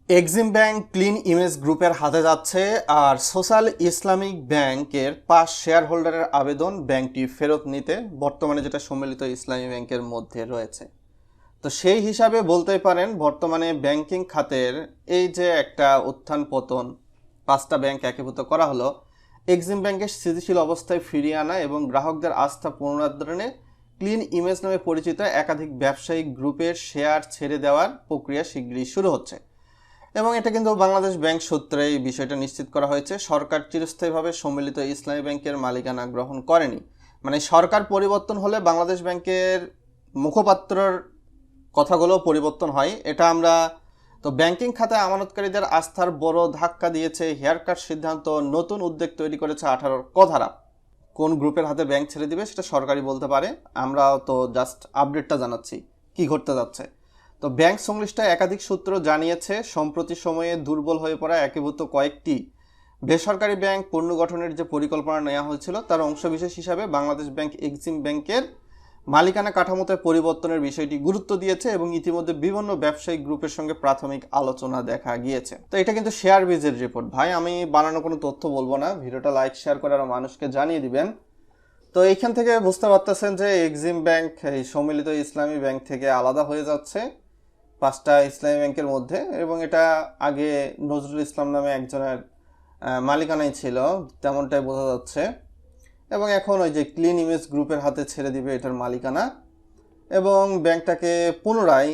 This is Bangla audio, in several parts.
এক্সিম ব্যাংক ক্লিন ইমেজ গ্রুপের হাতে যাচ্ছে, আর সোশ্যাল ইসলামিক ব্যাংকের 5 শেয়ার হোল্ডারের আবেদন ব্যাংকটি ফেরত নিতে বর্তমানে যেটা সম্মিলিত ইসলামী ব্যাংকের মধ্যে রয়েছে। তো সেই হিসাবে বলতেই পারেন বর্তমানে ব্যাংকিং খাতের এই যে একটা উত্থান পতন, 5টা ব্যাংক একীভূত করা হলো, এক্সিম ব্যাংকের স্থিতিশীল অবস্থায় ফিরিয়ে আনা এবং গ্রাহকদের আস্থা পুনরুদ্ধারণে ক্লিন ইমেজ নামে পরিচিত একাধিক ব্যবসায়িক গ্রুপের শেয়ার ছেড়ে দেওয়ার প্রক্রিয়া শীঘ্রই শুরু হচ্ছে। এবং এটা কিন্তু বাংলাদেশ ব্যাংক সূত্রে এই বিষয়টা নিশ্চিত করা হয়েছে। সরকার চিরস্থায়ীভাবে সম্মিলিত ইসলামী ব্যাংকের মালিকানা গ্রহণ করেনি, মানে সরকার পরিবর্তন হলে বাংলাদেশ ব্যাংকের মুখপাত্রর কথাগুলো পরিবর্তন হয়। এটা আমরা তো ব্যাংকিং খাতে আমানতকারীদের আস্থার বড় ধাক্কা দিয়েছে হেয়ারকাট সিদ্ধান্ত। নতুন উদ্যোগ তৈরি করেছে 18 কথারা। কোন গ্রুপের হাতে ব্যাংক ছেড়ে দিবে সেটা সরকারই বলতে পারে, আমরা তো জাস্ট আপডেটটা জানাচ্ছি কি ঘটতে যাচ্ছে। তো ব্যাংক সংশ্লিষ্ট একাধিক সূত্র জানিয়েছে, সম্প্রতি সময়ে দুর্বল হয়ে পড়া একীভূত কয়েকটি বেসরকারি ব্যাংক পুনর্গঠনের যে পরিকল্পনা নেওয়া হয়েছিল তার অংশবিশেষ হিসাবে বাংলাদেশ ব্যাংক এক্সিম ব্যাংকের মালিকানা কাঠামোতে পরিবর্তনের বিষয়টি গুরুত্ব দিয়েছে এবং ইতিমধ্যে বিভিন্ন ব্যবসায়িক গ্রুপের সঙ্গে প্রাথমিক আলোচনা দেখা গিয়েছে। তো এটা কিন্তু শেয়ার বিজের রিপোর্ট ভাই, আমি বানানো কোনো তথ্য বলবো না। ভিডিওটা লাইক শেয়ার করে আরো মানুষকে জানিয়ে দিবেন। তো এইখান থেকে বুঝতে পারতেছেন যে এক্সিম ব্যাংক এই সম্মিলিত ইসলামী ব্যাংক থেকে আলাদা হয়ে যাচ্ছে 5টা ইসলামী ব্যাংকের মধ্যে, এবং এটা আগে নজরুল ইসলাম নামে একজনের মালিকানাই ছিল তেমনটাই বোঝা যাচ্ছে। এবং এখন ওই যে ক্লিন ইমেজ গ্রুপের হাতে ছেড়ে দিবে এটার মালিকানা, এবং ব্যাংকটাকে পুনরায়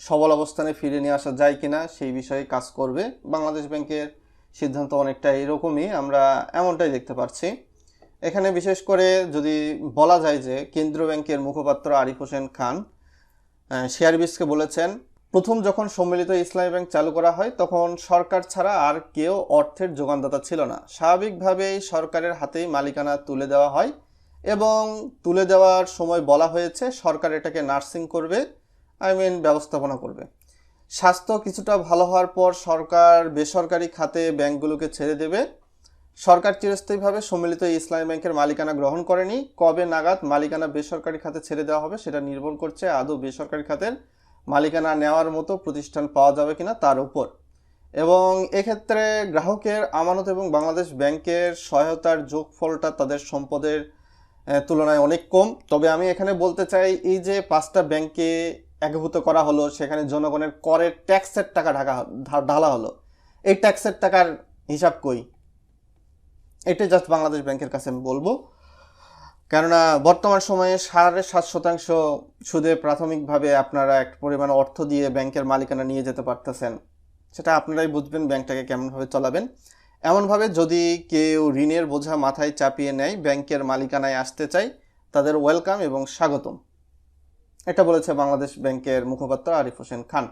সবল অবস্থানে ফিরে নিয়ে আসা যায় কিনা সেই বিষয়ে কাজ করবে। বাংলাদেশ ব্যাংকের সিদ্ধান্ত অনেকটা এরকমই, আমরা এমনটাই দেখতে পাচ্ছি। এখানে বিশেষ করে যদি বলা যায় যে কেন্দ্রীয় ব্যাংকের মুখপাত্র আরিফ হোসেন খান শেয়ারবিজকে বলেছেন, প্রথম যখন সম্মিলিত ইসলামী ব্যাংক চালু করা হয় তখন সরকার ছাড়া আর কেউ অর্থের যোগানদাতা ছিল না। স্বাভাবিকভাবেই সরকারের হাতেই মালিকানা তুলে দেওয়া হয় এবং তুলে দেওয়ার সময় বলা হয়েছে সরকার এটাকে নার্সিং করবে, ব্যবস্থাপনা করবে। স্বাস্থ্য কিছুটা ভালো হওয়ার পর সরকার বেসরকারি খাতে ব্যাংকগুলোকে ছেড়ে দেবে। সরকার চিরস্থায়ীভাবে সম্মিলিত ইসলামী ব্যাংকের মালিকানা গ্রহণ করেনি। কবে নাগাদ মালিকানা বেসরকারি খাতে ছেড়ে দেওয়া হবে সেটা নির্ভর করছে আদৌ বেসরকারি খাতের মালিকানা নেওয়ার মতো প্রতিষ্ঠান পাওয়া যাবে কিনা তার উপর। এবং এক্ষেত্রে গ্রাহকের আমানত এবং বাংলাদেশ ব্যাংকের সহায়তার যোগফলটা তাদের সম্পদের তুলনায় অনেক কম। তবে আমি এখানে বলতে চাই, এই যে 5টা ব্যাংকে একীভূত করা হলো, সেখানে জনগণের করের ট্যাক্সের টাকা ঢালা হলো, এই ট্যাক্সের টাকার হিসাব কই? এটাই জাস্ট বাংলাদেশ ব্যাংকের কাছে আমি বলবো। কেননা বর্তমান সময়ে 7.5% সুদে প্রাথমিকভাবে আপনারা এক পরিমাণ অর্থ দিয়ে ব্যাংকের মালিকানা নিয়ে যেতে পারতেছেন। সেটা আপনারাই বুঝবেন ব্যাংকটাকে কেমনভাবে চলাবেন। এমনভাবে যদি কেউ ঋণের বোঝা মাথায় চাপিয়ে নেয়, ব্যাংকের মালিকানায় আসতে চাই, তাদের ওয়েলকাম এবং স্বাগতম। এটা বলেছে বাংলাদেশ ব্যাংকের মুখপাত্র আরিফ হোসেন খান।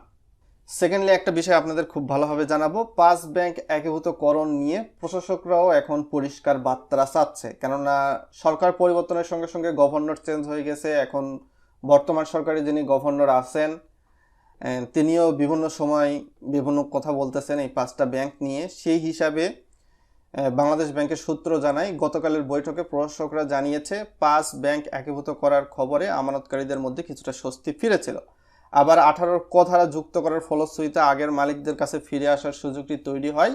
সেকেন্ডলি একটা বিষয় আপনাদের খুব ভালোভাবে জানাবো, 5 ব্যাংক একীভূতকরণ নিয়ে প্রশাসকরাও এখন পরিষ্কার বার্তা চাচ্ছে। কেননা সরকার পরিবর্তনের সঙ্গে সঙ্গে গভর্নর চেঞ্জ হয়ে গেছে। এখন বর্তমান সরকারে যিনি গভর্নর আছেন তিনিও বিভিন্ন সময় বিভিন্ন কথা বলতেছেন এই 5টা ব্যাংক নিয়ে। সেই হিসাবে বাংলাদেশ ব্যাংকের সূত্র জানায়, গতকালের বৈঠকে প্রশাসকরা জানিয়েছে 5 ব্যাংক একীভূত করার খবরে আমানতকারীদের মধ্যে কিছুটা স্বস্তি ফিরেছিল। আবার 18 কথারা যুক্ত করার ফলশ্রুতিতে আগের মালিকদের কাছে ফিরে আসার সুযোগটি তৈরি হয়।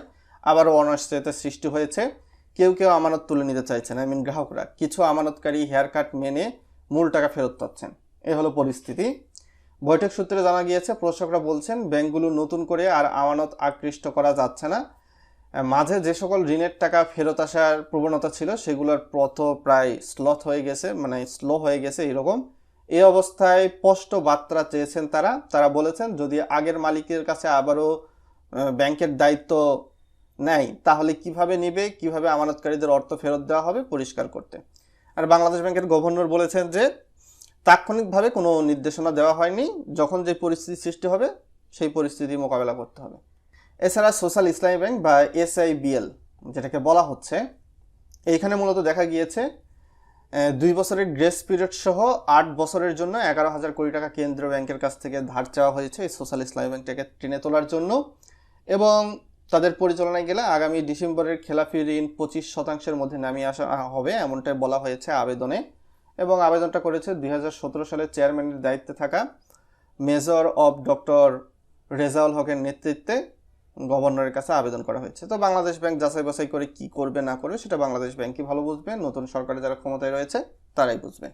আবারও অনিশ্চয়তার সৃষ্টি হয়েছে। কেউ কেউ আমানত তুলে নিতে চাইছেন, গ্রাহকরা। কিছু আমানতকারী হেয়ারকাট মেনে মূল টাকা ফেরত পাচ্ছেন। এই হলো পরিস্থিতি। বৈঠক সূত্রে জানা গিয়েছে, প্রশাসকরা বলছেন ব্যাংকগুলো নতুন করে আর আমানত আকৃষ্ট করা যাচ্ছে না। মাঝে যে সকল ঋণের টাকা ফেরত আসার প্রবণতা ছিল সেগুলোর পথ প্রায় স্লো হয়ে গেছে এরকম। এই অবস্থায় স্পষ্ট বার্তা চেয়েছেন তারা বলেছেন যদি আগের মালিকের কাছে আবারও ব্যাংকের দায়িত্ব নেয় তাহলে কিভাবে নেবে, কিভাবে আমানতকারীদের অর্থ ফেরত দেওয়া হবে পরিষ্কার করতে। আর বাংলাদেশ ব্যাংকের গভর্নর বলেছেন যে তাৎক্ষণিকভাবে কোনো নির্দেশনা দেওয়া হয়নি, যখন যে পরিস্থিতি সৃষ্টি হবে সেই পরিস্থিতি মোকাবেলা করতে হবে। এছাড়া সোশ্যাল ইসলামী ব্যাংক বা SIBL যেটাকে বলা হচ্ছে, এইখানে মূলত দেখা গিয়েছে 2 বছরের গ্রেস পিরিয়ড সহ 8 বছরের জন্য 11,000 কোটি টাকা কেন্দ্রীয় ব্যাংকের কাছ থেকে ধার চাওয়া হয়েছে এই সোশ্যাল ইসলামী ব্যাংকটাকে টেনে তোলার জন্য। এবং তাদের পরিচালনায় গেলে আগামী ডিসেম্বরের খেলাফি ঋণ 25% মধ্যে নামিয়ে আসা হবে, এমনটাই বলা হয়েছে আবেদনে। এবং আবেদনটা করেছে 2017 সালে চেয়ারম্যানের দায়িত্বে থাকা মেজর অব ডক্টর রেজাউল হকের নেতৃত্বে গভর্নরের কাছে আবেদন করা হয়েছে। তো বাংলাদেশ ব্যাংক যাচাই বাছাই করে কি করবে না করবে সেটা বাংলাদেশ ব্যাংকই ভালো বুঝবে, নতুন সরকারে যারা ক্ষমতায় রয়েছে তারাই বুঝবে।